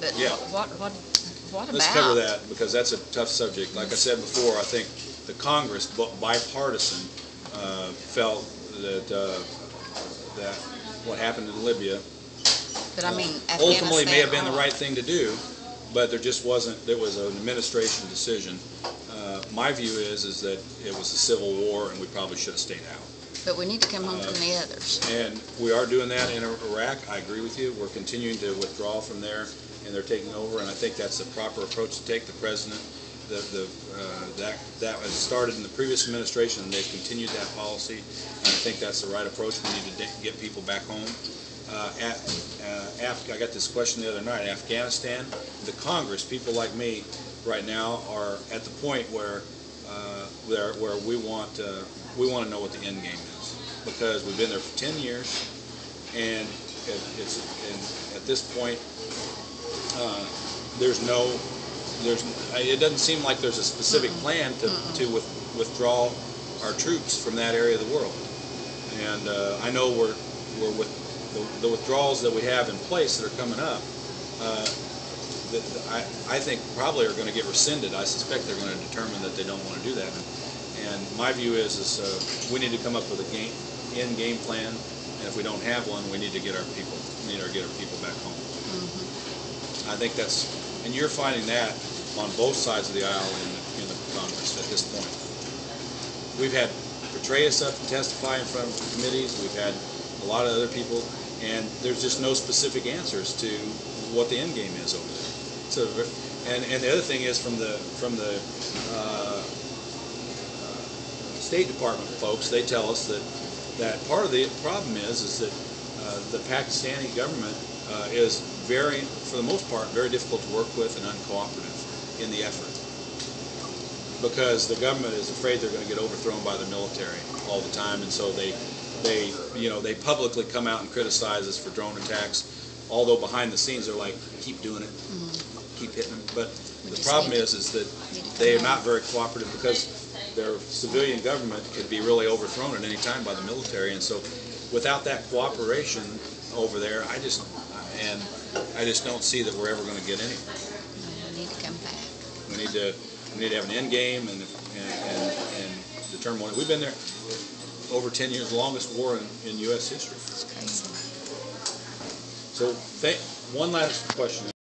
But Yeah. what about? Let's cover that because that's a tough subject. Like I said before, I think the Congress, bipartisan, felt that what happened in Libya But I mean, ultimately may have been the Afghanistan right thing to do, but there just wasn't. There was an administration decision. My view is that it was a civil war, and we probably should have stayed out. But we need to come home from the others. And we are doing that in Iraq. I agree with you. We're continuing to withdraw from there, and they're taking over. And I think that's the proper approach to take. The president, that was started in the previous administration, and they've continued that policy. And I think that's the right approach. We need to get people back home. I got this question the other night. Afghanistan, the Congress, people like me, right now are at the point where we want to know what the end game is, because we've been there for 10 years, and at this point it doesn't seem like there's a specific plan to withdraw our troops from that area of the world. And I know we're with the withdrawals that we have in place that are coming up. I think probably are going to get rescinded. I suspect they're going to determine that they don't want to do that. And my view is we need to come up with a end game plan. And if we don't have one, we need to get our people. We need to get our people back home. I think that's, and you're finding that on both sides of the aisle in the Congress at this point. We've had Petraeus up to testify in front of committees. We've had a lot of other people, and there's just no specific answers to what the end game is over there. So, and the other thing is from the State Department folks, they tell us that part of the problem is that the Pakistani government is for the most part, very difficult to work with and uncooperative in the effort, because the government is afraid they're going to get overthrown by the military all the time, and so they publicly come out and criticize us for drone attacks, although behind the scenes they're like, keep doing it, keep hitting them. But the problem is that they are not very cooperative, because their civilian government could be really overthrown at any time by the military, and so without that cooperation over there, I just don't see that we're ever going to get anywhere. We need to come back. We need to have an end game and determine what we've been there over 10 years, the longest war in U.S. history. It's crazy. So one last question.